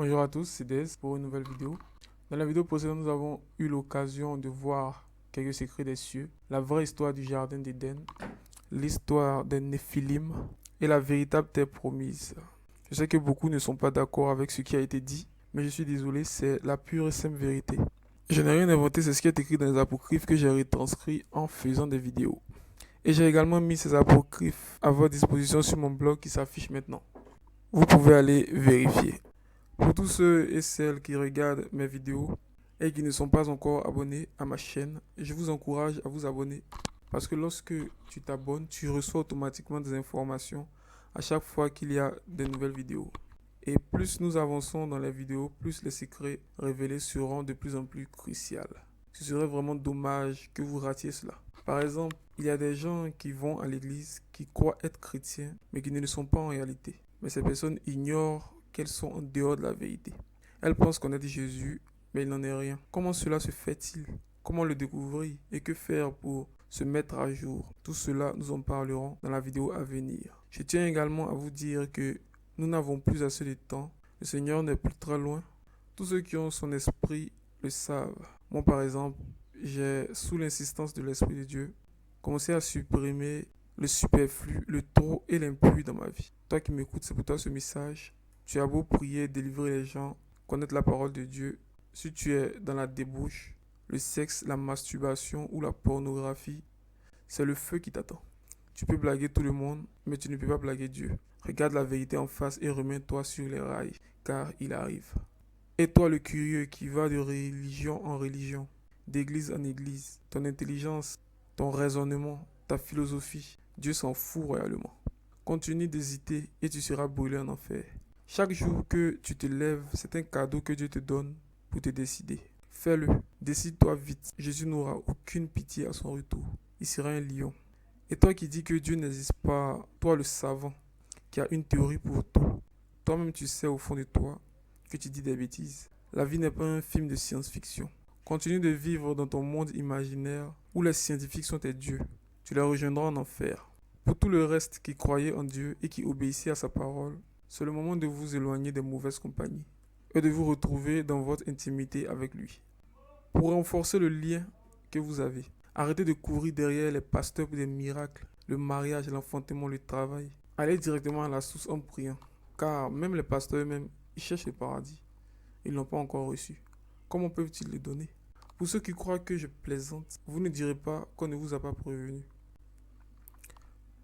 Bonjour à tous, c'est Des pour une nouvelle vidéo. Dans la vidéo précédente, nous avons eu l'occasion de voir quelques secrets des cieux, la vraie histoire du jardin d'Éden, l'histoire des Néphilim et la véritable terre promise. Je sais que beaucoup ne sont pas d'accord avec ce qui a été dit, mais je suis désolé, c'est la pure et simple vérité. Je n'ai rien inventé, c'est ce qui est écrit dans les apocryphes que j'ai retranscrit en faisant des vidéos. Et j'ai également mis ces apocryphes à votre disposition sur mon blog qui s'affiche maintenant. Vous pouvez aller vérifier. Pour tous ceux et celles qui regardent mes vidéos et qui ne sont pas encore abonnés à ma chaîne, je vous encourage à vous abonner parce que lorsque tu t'abonnes, tu reçois automatiquement des informations à chaque fois qu'il y a de nouvelles vidéos. Et plus nous avançons dans les vidéos, plus les secrets révélés seront de plus en plus cruciaux. Ce serait vraiment dommage que vous ratiez cela. Par exemple, il y a des gens qui vont à l'église, qui croient être chrétiens, mais qui ne le sont pas en réalité. Mais ces personnes ignorent qu'elles sont en dehors de la vérité. Elles pensent connaître Jésus, mais il n'en est rien. Comment cela se fait-il? Comment le découvrir? Et que faire pour se mettre à jour? Tout cela, nous en parlerons dans la vidéo à venir. Je tiens également à vous dire que nous n'avons plus assez de temps. Le Seigneur n'est plus très loin. Tous ceux qui ont son esprit le savent. Moi, par exemple, j'ai, sous l'insistance de l'Esprit de Dieu, commencé à supprimer le superflu, le trop et l'impur dans ma vie. Toi qui m'écoutes, c'est pour toi ce message. Tu as beau prier, délivrer les gens, connaître la parole de Dieu. Si tu es dans la débauche, le sexe, la masturbation ou la pornographie, c'est le feu qui t'attend. Tu peux blaguer tout le monde, mais tu ne peux pas blaguer Dieu. Regarde la vérité en face et remets-toi sur les rails, car il arrive. Et toi le curieux qui va de religion en religion, d'église en église, ton intelligence, ton raisonnement, ta philosophie, Dieu s'en fout royalement. Continue d'hésiter et tu seras brûlé en enfer. Chaque jour que tu te lèves, c'est un cadeau que Dieu te donne pour te décider. Fais-le, décide-toi vite. Jésus n'aura aucune pitié à son retour. Il sera un lion. Et toi qui dis que Dieu n'existe pas, toi le savant, qui a une théorie pour tout, toi-même tu sais au fond de toi que tu dis des bêtises. La vie n'est pas un film de science-fiction. Continue de vivre dans ton monde imaginaire où les scientifiques sont tes dieux. Tu les rejoindras en enfer. Pour tout le reste qui croyait en Dieu et qui obéissait à sa parole, c'est le moment de vous éloigner des mauvaises compagnies et de vous retrouver dans votre intimité avec lui. Pour renforcer le lien que vous avez, arrêtez de courir derrière les pasteurs pour des miracles, le mariage, l'enfantement, le travail. Allez directement à la source en priant, car même les pasteurs eux-mêmes, ils cherchent le paradis. Ils ne l'ont pas encore reçu. Comment peuvent-ils le donner? Pour ceux qui croient que je plaisante, vous ne direz pas qu'on ne vous a pas prévenu.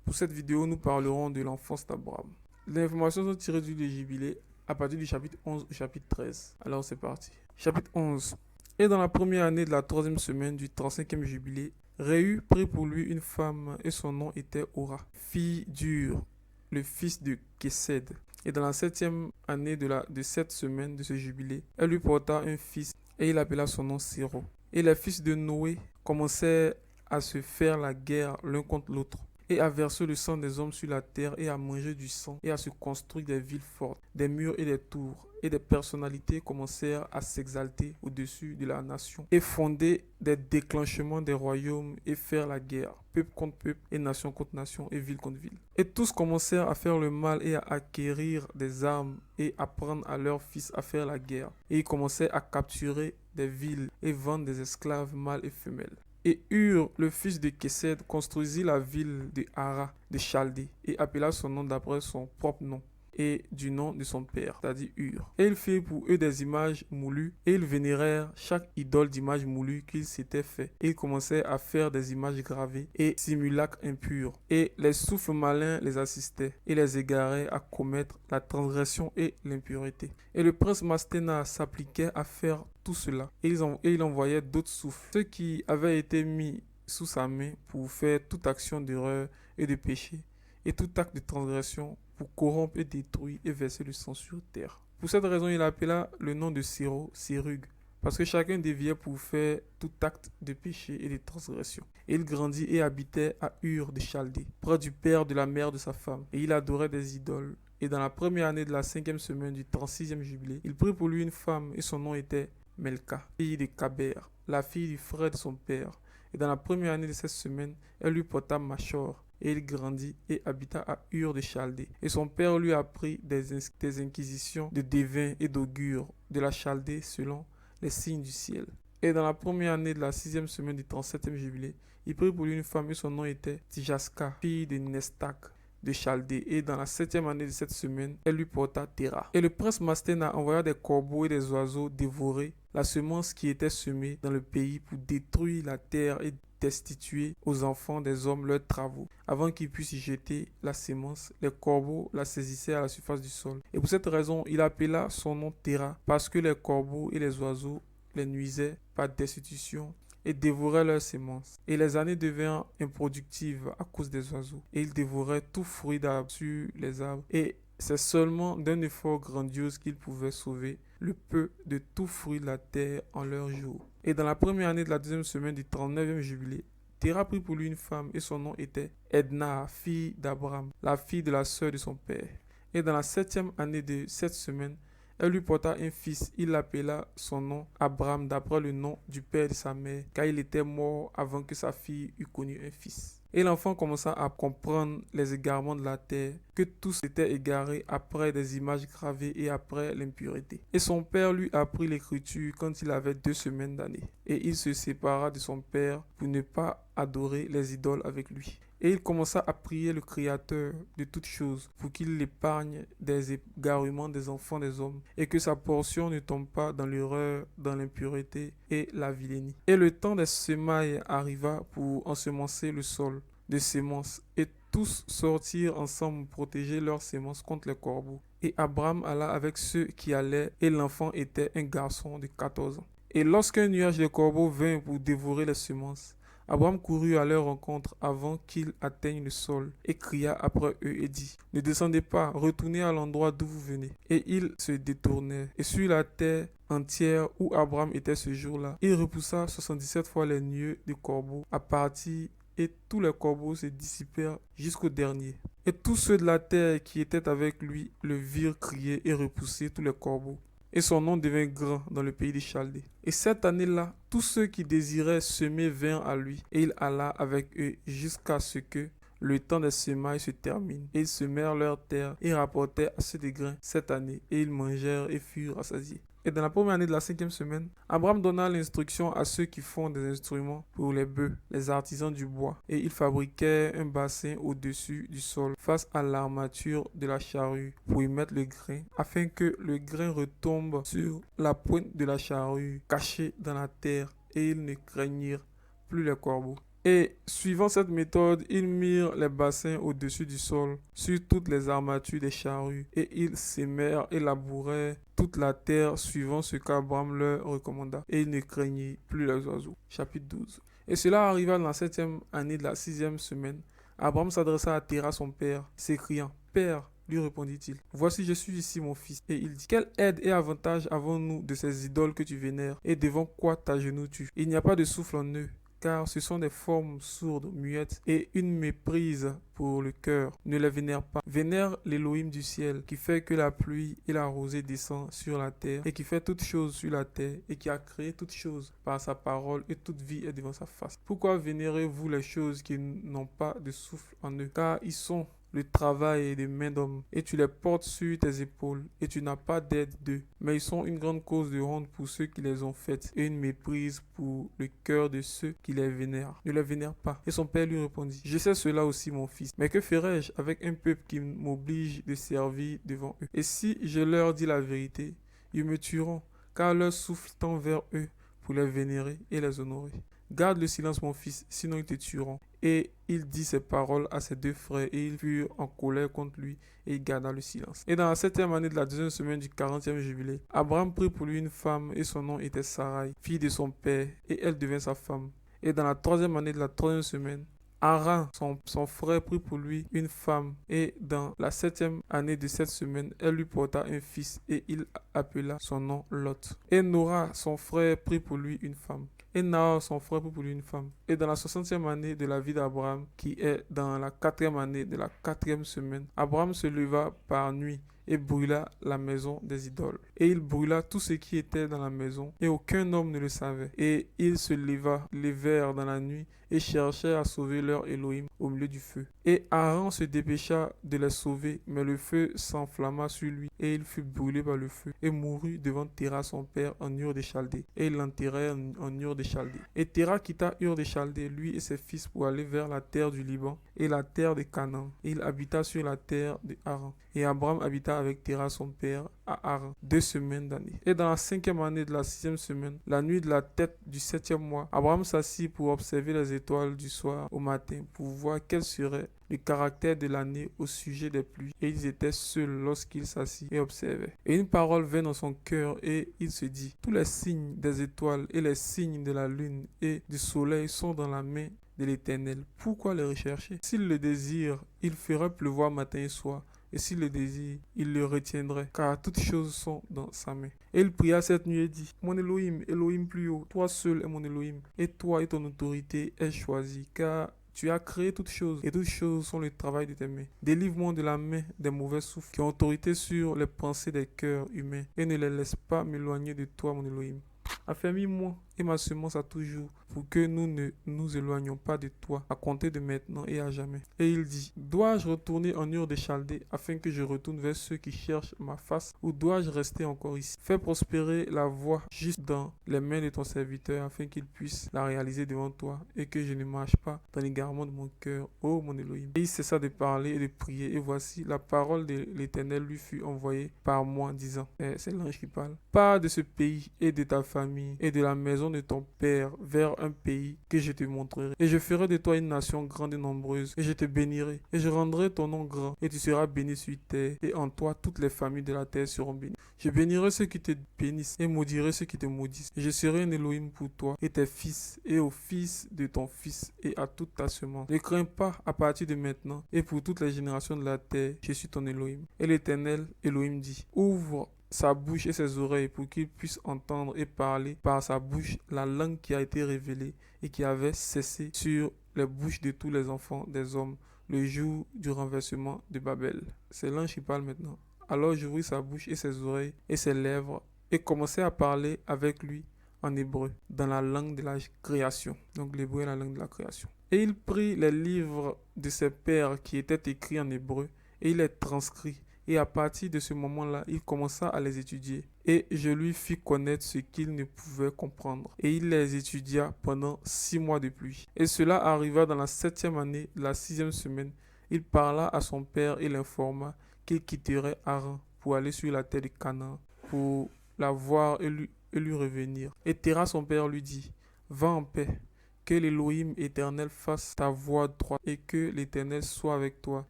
Pour cette vidéo, nous parlerons de l'enfance d'Abraham. Les informations sont tirées du livre des Jubilés à partir du chapitre 11 au chapitre 13. Alors c'est parti. Chapitre 11. Et dans la première année de la troisième semaine du 35e jubilé, Réhu prit pour lui une femme et son nom était Ora, fille d'Ur, le fils de Kécède. Et dans la septième année de cette semaine de ce jubilé, elle lui porta un fils et il appela son nom Séro. Et les fils de Noé commençaient à se faire la guerre l'un contre l'autre et à verser le sang des hommes sur la terre et à manger du sang et à se construire des villes fortes, des murs et des tours. Et des personnalités commencèrent à s'exalter au-dessus de la nation et fonder des déclenchements des royaumes et faire la guerre, peuple contre peuple et nation contre nation et ville contre ville. Et tous commencèrent à faire le mal et à acquérir des armes et apprendre à leurs fils à faire la guerre. Et ils commençaient à capturer des villes et vendre des esclaves mâles et femelles. Et Ur, le fils de Kécède, construisit la ville de Hara de Chaldée et appela son nom d'après son propre nom et du nom de son père, c'est-à-dire Ur. Et ils firent pour eux des images moulues et ils vénérèrent chaque idole d'image moulue qu'ils s'étaient fait. Et ils commençaient à faire des images gravées et simulacres impurs. Et les souffles malins les assistaient et les égaraient à commettre la transgression et l'impureté. Et le prince Masténa s'appliquait à faire tout cela. Et il envoyait d'autres souffles, ceux qui avaient été mis sous sa main pour faire toute action d'erreur et de péché et tout acte de transgression pour corrompre et détruire et verser le sang sur terre. Pour cette raison, il appela le nom de Séro, Sérug, parce que chacun déviait pour faire tout acte de péché et de transgression. Et il grandit et habitait à Ur de Chaldée, près du père de la mère de sa femme, et il adorait des idoles. Et dans la première année de la 5e semaine du 36e jubilé, il prit pour lui une femme et son nom était Melka, fille de Kaber, la fille du frère de son père. Et dans la première année de cette semaine, elle lui porta Machor, Et il grandit et habita à Ur de Chaldée. Et son père lui apprit des inquisitions de devins et d'augures de la Chaldée selon les signes du ciel. Et dans la première année de la 6e semaine du 37e jubilé, il prit pour lui une femme et son nom était Tijaska, fille de Nestak de Chaldée. Et dans la 7e année de cette semaine, elle lui porta Téra. Et le prince Masténa envoya des corbeaux et des oiseaux dévorer la semence qui était semée dans le pays pour détruire la terre et destituer aux enfants des hommes leurs travaux. Avant qu'ils puissent y jeter la sémence, les corbeaux la saisissaient à la surface du sol. Et pour cette raison, il appela son nom Téra, parce que les corbeaux et les oiseaux les nuisaient par destitution et dévoraient leurs semences. Et les années devinrent improductives à cause des oiseaux. Et ils dévoraient tout fruit d'arbre sur les arbres. Et c'est seulement d'un effort grandiose qu'ils pouvaient sauver le peu de tout fruit de la terre en leur jour. Et dans la première année de la 2e semaine du 39e jubilé, Téra prit pour lui une femme et son nom était Edna, fille d'Abraham, la fille de la sœur de son père. Et dans la 7e année de cette semaine, elle lui porta un fils. Il l'appela son nom Abraham d'après le nom du père de sa mère, car il était mort avant que sa fille eût connu un fils. Et l'enfant commença à comprendre les égarements de la terre, que tous étaient égarés après des images gravées et après l'impureté. Et son père lui apprit l'écriture quand il avait 2 semaines d'année. Et il se sépara de son père pour ne pas adorer les idoles avec lui. Et il commença à prier le Créateur de toutes choses pour qu'il l'épargne des égarements des enfants des hommes et que sa portion ne tombe pas dans l'erreur, dans l'impureté et la vilainie. Et le temps des semailles arriva pour ensemencer le sol de semences et tous sortirent ensemble protéger leurs semences contre les corbeaux. Et Abraham alla avec ceux qui allaient et l'enfant était un garçon de 14 ans. Et lorsqu'un nuage de corbeaux vint pour dévorer les semences, Abraham courut à leur rencontre avant qu'ils atteignent le sol et cria après eux et dit : Ne descendez pas, retournez à l'endroit d'où vous venez. Et ils se détournèrent. Et sur la terre entière où Abraham était ce jour-là, il repoussa 77 fois les nuées de corbeaux à partir et tous les corbeaux se dissipèrent jusqu'au dernier. Et tous ceux de la terre qui étaient avec lui le virent crier et repousser tous les corbeaux. Et son nom devint grand dans le pays des Chaldées. Et cette année-là, tous ceux qui désiraient semer vinrent à lui, et il alla avec eux jusqu'à ce que le temps des semailles se termine. Et ils semèrent leur terre et rapportèrent assez de grains cette année, et ils mangèrent et furent rassasiés. Et dans la première année de la 5e semaine, Abraham donna l'instruction à ceux qui font des instruments pour les bœufs, les artisans du bois, et ils fabriquaient un bassin au-dessus du sol, face à l'armature de la charrue, pour y mettre le grain, afin que le grain retombe sur la pointe de la charrue, cachée dans la terre, et ils ne craignirent plus les corbeaux. Et suivant cette méthode, ils mirent les bassins au-dessus du sol, sur toutes les armatures des charrues, et ils sémèrent et labouraient toute la terre suivant ce qu'Abraham leur recommanda, et ils ne craignaient plus les oiseaux. Chapitre 12. Et cela arriva dans la 7e année de la 6e semaine. Abraham s'adressa à Téra son père, s'écriant : Père, lui répondit-il, voici je suis ici mon fils. Et il dit : Quelle aide et avantage avons-nous de ces idoles que tu vénères, et devant quoi t'agenouilles-tu ? Il n'y a pas de souffle en eux, car ce sont des formes sourdes, muettes, et une méprise pour le cœur. Ne les vénère pas. Vénère l'Élohim du ciel, qui fait que la pluie et la rosée descendent sur la terre, et qui fait toutes choses sur la terre, et qui a créé toutes choses par sa parole, et toute vie est devant sa face. Pourquoi vénérez-vous les choses qui n'ont pas de souffle en eux, car ils sont le travail des mains d'hommes, et tu les portes sur tes épaules, et tu n'as pas d'aide d'eux. Mais ils sont une grande cause de honte pour ceux qui les ont faites, et une méprise pour le cœur de ceux qui les vénèrent. Ne les vénère pas. Et son père lui répondit : Je sais cela aussi, mon fils. Mais que ferai-je avec un peuple qui m'oblige de servir devant eux ? Et si je leur dis la vérité, ils me tueront, car leur souffle tend vers eux pour les vénérer et les honorer. Garde le silence, mon fils, sinon ils te tueront. Et il dit ces paroles à ses 2 frères, et ils furent en colère contre lui, et il garda le silence. Et dans la 7e année de la 2e semaine du 40e jubilé, Abraham prit pour lui une femme, et son nom était Sarai, fille de son père, et elle devint sa femme. Et dans la 3e année de la 3e semaine, Haran, son frère, prit pour lui une femme, et dans la 7e année de cette semaine, elle lui porta un fils, et il appela son nom Lot. Et Nora, son frère, prit pour lui une femme. Et Nahor, son frère, prit pour lui une femme. Et dans la 60e année de la vie d'Abraham, qui est dans la 4e année de la 4e semaine, Abraham se leva par nuit et brûla la maison des idoles. Et il brûla tout ce qui était dans la maison, et aucun homme ne le savait. Et ils se levèrent dans la nuit, et cherchèrent à sauver leur Elohim au milieu du feu. Et Aaron se dépêcha de les sauver, mais le feu s'enflamma sur lui, et il fut brûlé par le feu, et mourut devant Téra son père en Ur de Chaldée. Et ils l'enterrèrent en Ur de Chaldée. Et Téra quitta Ur de Chaldée, lui et ses fils, pour aller vers la terre du Liban et la terre de Canaan. Et il habita sur la terre de Haran. Et Abraham habita avec Téra son père à Haran 2 semaines d'année. Et dans la 5e année de la 6e semaine, la nuit de la tête du 7e mois, Abraham s'assit pour observer les étoiles du soir au matin, pour voir quel serait le caractère de l'année au sujet des pluies. Et ils étaient seuls lorsqu'il s'assit et observait. Et une parole vint dans son cœur, et il se dit: tous les signes des étoiles et les signes de la lune et du soleil sont dans la main de l'Éternel. Pourquoi les rechercher? S'il le désire, il fera pleuvoir matin et soir. Et s'il le désire, il le retiendrait, car toutes choses sont dans sa main. Et il pria cette nuit et dit: mon Elohim, Elohim plus haut, toi seul est mon Elohim, et toi et ton autorité est choisi, car tu as créé toutes choses, et toutes choses sont le travail de tes mains. Délivre-moi de la main des mauvais souffles, qui ont autorité sur les pensées des cœurs humains, et ne les laisse pas m'éloigner de toi, mon Elohim. Affermis-moi et ma semence à toujours, pour que nous ne nous éloignions pas de toi, à compter de maintenant et à jamais. Et il dit: dois-je retourner en Ur de Chaldée, afin que je retourne vers ceux qui cherchent ma face, ou dois-je rester encore ici? Fais prospérer la voie juste dans les mains de ton serviteur, afin qu'il puisse la réaliser devant toi, et que je ne marche pas dans l'égarement de mon cœur, ô mon Elohim. Et il cessa de parler et de prier, et voici, la parole de l'Éternel lui fut envoyée par moi, disant, c'est l'ange qui parle: pars de ce pays et de ta famille et de la maison de ton père vers un pays que je te montrerai. Et je ferai de toi une nation grande et nombreuse, et je te bénirai, et je rendrai ton nom grand, et tu seras béni sur terre, et en toi toutes les familles de la terre seront bénies. Je bénirai ceux qui te bénissent, et maudirai ceux qui te maudissent. Et je serai un Elohim pour toi, et tes fils, et aux fils de ton fils, et à toute ta semence. Ne crains pas à partir de maintenant, et pour toutes les générations de la terre, je suis ton Elohim. Et l'Éternel, Elohim, dit: ouvre sa bouche et ses oreilles pour qu'il puisse entendre et parler par sa bouche la langue qui a été révélée et qui avait cessé sur les bouches de tous les enfants des hommes le jour du renversement de Babel. C'est l'ange qui parle maintenant. Alors j'ouvris sa bouche et ses oreilles et ses lèvres et commençai à parler avec lui en hébreu, dans la langue de la création. Donc l'hébreu est la langue de la création. Et il prit les livres de ses pères qui étaient écrits en hébreu et il les transcrit. Et à partir de ce moment-là, il commença à les étudier. Et je lui fis connaître ce qu'il ne pouvait comprendre. Et il les étudia pendant 6 mois de pluie. Et cela arriva dans la 7e année, la 6e semaine. Il parla à son père et l'informa qu'il quitterait Haran pour aller sur la terre de Canaan, pour la voir et lui revenir. Et Téra son père lui dit: va en paix. Que l'Élohim éternel fasse ta voie droite, et que l'Éternel soit avec toi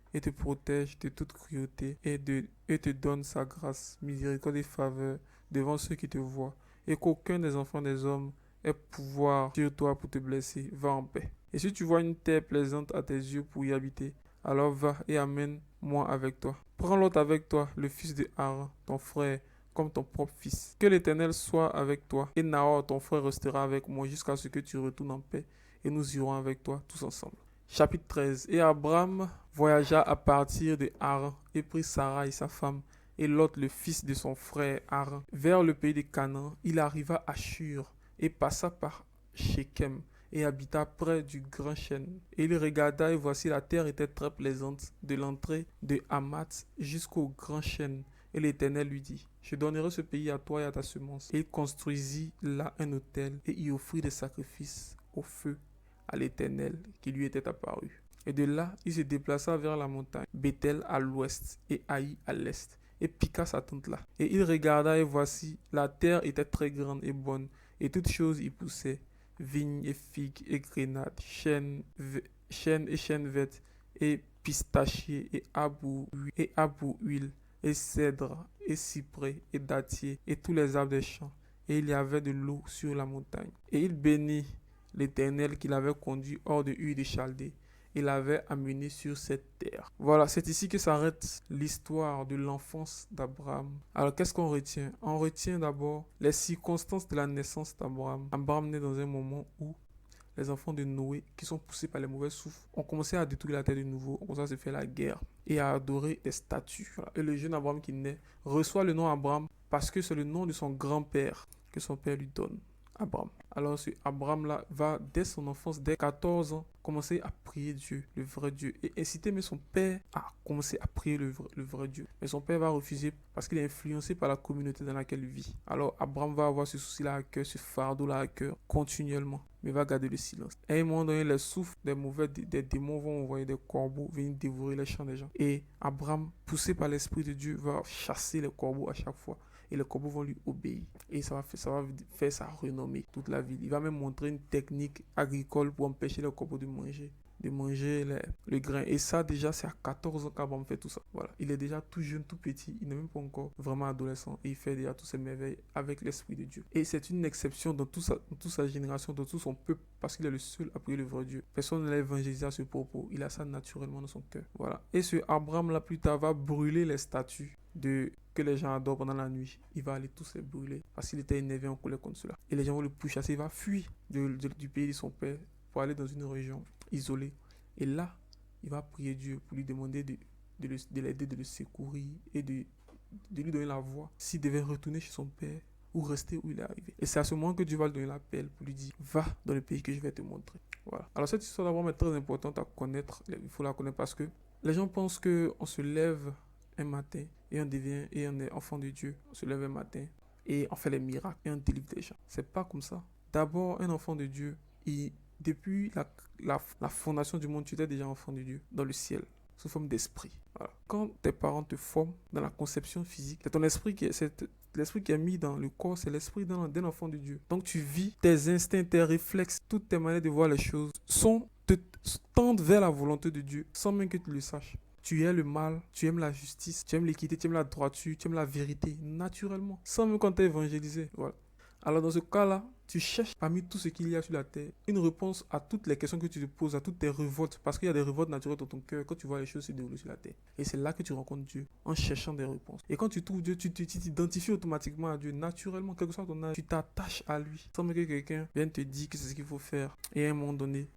et te protège de toute cruauté et te donne sa grâce, miséricorde et faveur devant ceux qui te voient, et qu'aucun des enfants des hommes ait pouvoir sur toi pour te blesser. Va en paix. Et si tu vois une terre plaisante à tes yeux pour y habiter, alors va et amène-moi avec toi. Prends l'autre avec toi, le fils de Aaron, ton frère, comme ton propre fils. Que l'Éternel soit avec toi, et Nahor, ton frère, restera avec moi jusqu'à ce que tu retournes en paix, et nous irons avec toi tous ensemble. Chapitre 13. Et Abraham voyagea à partir de Haran, et prit Sarai, sa femme, et Lot, le fils de son frère Haran, vers le pays de Canaan. Il arriva à Shur, et passa par Shechem, et habita près du grand chêne. Et il regarda, et voici la terre était très plaisante, de l'entrée de Hamath jusqu'au grand chêne. Et l'Éternel lui dit: je donnerai ce pays à toi et à ta semence. Et il construisit là un autel et y offrit des sacrifices au feu à l'Éternel qui lui était apparu. Et de là, il se déplaça vers la montagne, Bethel à l'ouest et Haï à l'est, et piqua sa tente là. Et il regarda, et voici, la terre était très grande et bonne, et toutes choses y poussaient, vignes et figues et grenades, chênes et chênes-vertes, et pistachiers et arbres-huile, et cèdres, et cyprès, et dattiers, et tous les arbres des champs. Et il y avait de l'eau sur la montagne. Et il bénit l'Éternel qui l'avait conduit hors de Ur de Chaldée, et l'avait amené sur cette terre. Voilà, c'est ici que s'arrête l'histoire de l'enfance d'Abraham. Alors, qu'est-ce qu'on retient? On retient d'abord les circonstances de la naissance d'Abraham. Abraham naît dans un moment où les enfants de Noé, qui sont poussés par les mauvais souffles, ont commencé à détruire la terre de nouveau, ont commencé à se faire la guerre et à adorer des statues. Voilà. Et le jeune Abraham qui naît reçoit le nom Abraham parce que c'est le nom de son grand-père que son père lui donne. Abraham. Alors ce Abraham-là va, dès son enfance, dès 14 ans, commencer à prier Dieu, le vrai Dieu, et inciter même son père à commencer à prier le vrai Dieu. Mais son père va refuser parce qu'il est influencé par la communauté dans laquelle il vit. Alors Abraham va avoir ce souci-là à cœur, ce fardeau-là à cœur, continuellement, mais va garder le silence. À un moment donné, les souffles des démons vont envoyer des corbeaux venir dévorer les champs des gens. Et Abraham, poussé par l'Esprit de Dieu, va chasser les corbeaux à chaque fois. Et les corbeaux vont lui obéir. Et ça va faire sa renommée, toute la ville. Il va même montrer une technique agricole pour empêcher les corbeaux de manger le grain. Et ça, déjà, c'est à 14 ans qu'Abraham fait tout ça. Voilà. Il est déjà tout jeune, tout petit. Il n'est même pas encore vraiment adolescent. Et il fait déjà toutes ces merveilles avec l'Esprit de Dieu. Et c'est une exception dans toute sa génération, dans tout son peuple, parce qu'il est le seul à prier le vrai Dieu. Personne ne l'a évangélisé à ce propos. Il a ça naturellement dans son cœur. Voilà. Et ce Abraham-là, plus tard, va brûler les statues que les gens adorent pendant la nuit. Il va aller tous les brûler parce qu'il était énervé en colère contre cela. Et les gens vont le pourchasser. Il va fuir du pays de son père pour aller dans une région isolée. Et là, il va prier Dieu pour lui demander de l'aider, de le secourir et de lui donner la voie s'il devait retourner chez son père ou rester où il est arrivé. Et c'est à ce moment que Dieu va lui donner l'appel pour lui dire, va dans le pays que je vais te montrer. Voilà. Alors cette histoire d'Abraham est très importante à connaître. Il faut la connaître parce que les gens pensent qu'on se lève un matin et on est enfant de Dieu. On se lève un matin et on fait les miracles et on délivre des gens. C'est pas comme ça. D'abord, un enfant de Dieu, depuis la fondation du monde, tu étais déjà enfant de Dieu dans le ciel, sous forme d'esprit. Voilà. Quand tes parents te forment dans la conception physique, c'est ton esprit l'esprit qui est mis dans le corps, c'est l'esprit d'un enfant de Dieu. Donc tu vis, tes instincts, tes réflexes, toutes tes manières de voir les choses tendent vers la volonté de Dieu sans même que tu le saches. Tu aimes le mal, tu aimes la justice, tu aimes l'équité, tu aimes la droiture, tu aimes la vérité, naturellement, sans même quand tu es évangélisé. Voilà. Alors dans ce cas-là, tu cherches parmi tout ce qu'il y a sur la terre une réponse à toutes les questions que tu te poses, à toutes tes révoltes, parce qu'il y a des révoltes naturelles dans ton cœur quand tu vois les choses se dérouler sur la terre. Et c'est là que tu rencontres Dieu, en cherchant des réponses. Et quand tu trouves Dieu, tu t'identifies automatiquement à Dieu, naturellement, quel que soit ton âge, tu t'attaches à lui, sans même que quelqu'un vienne te dire que c'est ce qu'il faut faire. Et à un moment donné,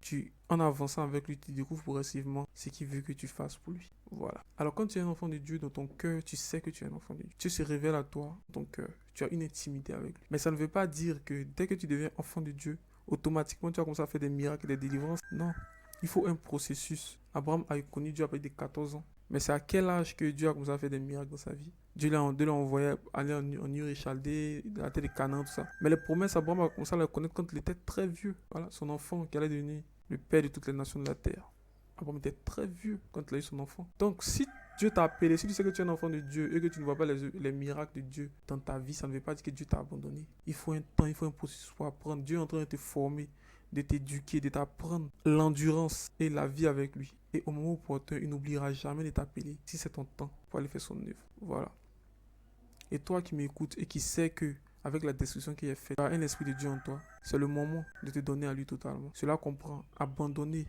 en avançant avec lui, tu découvres progressivement ce qu'il veut que tu fasses pour lui. Voilà. Alors quand tu es un enfant de Dieu, dans ton cœur, tu sais que tu es un enfant de Dieu. Dieu se révèle à toi, dans ton cœur. Tu as une intimité avec lui. Mais ça ne veut pas dire que dès que tu deviens enfant de Dieu, automatiquement tu vas commencer à faire des miracles et des délivrances. Non. Il faut un processus. Abraham a connu Dieu à partir de 14 ans. Mais c'est à quel âge que Dieu a commencé à faire des miracles dans sa vie? Dieu l'a envoyé aller en Ur et Chaldée, dans la terre de Canaan, tout ça. Mais les promesses, Abraham a commencé à les connaître quand il était très vieux. Voilà, son enfant qui allait devenir le père de toutes les nations de la terre. Abraham était très vieux quand il a eu son enfant. Donc si Dieu t'a appelé, si tu sais que tu es un enfant de Dieu et que tu ne vois pas les miracles de Dieu dans ta vie, ça ne veut pas dire que Dieu t'a abandonné. Il faut un temps, il faut un processus pour apprendre. Dieu est en train de te former, de t'éduquer, de t'apprendre l'endurance et la vie avec lui. Et au moment opportun, il n'oubliera jamais de t'appeler si c'est ton temps pour aller faire son œuvre. Voilà. Et toi qui m'écoutes et qui sais que avec la destruction qui est faite, tu as un esprit de Dieu en toi. C'est le moment de te donner à lui totalement. Cela comprend abandonner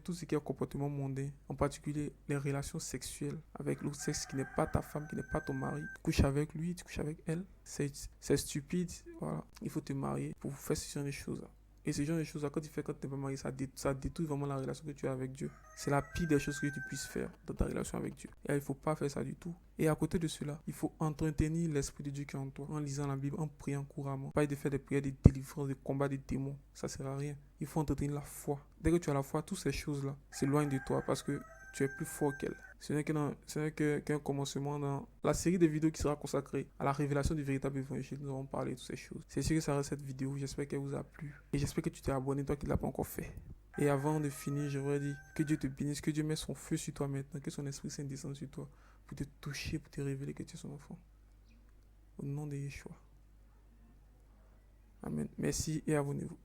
tout ce qui est comportement mondain, en particulier les relations sexuelles avec l'autre sexe qui n'est pas ta femme, qui n'est pas ton mari. Tu couches avec lui, tu couches avec elle. C'est stupide. Voilà. Il faut te marier pour faire ce genre de choses. Et ce genre de choses, quand tu fais quand tu n'es pas marié, ça détruit vraiment la relation que tu as avec Dieu. C'est la pire des choses que tu puisses faire dans ta relation avec Dieu. Et il ne faut pas faire ça du tout. Et à côté de cela, il faut entretenir l'esprit de Dieu qui est en toi, en lisant la Bible, en priant couramment. Pas de faire des prières de délivrance, de combat des démons. Ça ne sert à rien. Il faut entretenir la foi. Dès que tu as la foi, toutes ces choses-là s'éloignent de toi parce que tu es plus fort qu'elle. Ce n'est qu'un commencement dans la série de vidéos qui sera consacrée à la révélation du véritable évangile. Nous allons parler de toutes ces choses. C'est sûr que ça reste cette vidéo. J'espère qu'elle vous a plu. Et j'espère que tu t'es abonné, toi qui ne l'as pas encore fait. Et avant de finir, je voudrais dire que Dieu te bénisse, que Dieu mette son feu sur toi maintenant, que son Esprit Saint descende sur toi pour te toucher, pour te révéler que tu es son enfant. Au nom de Yeshua. Amen. Merci et abonnez-vous.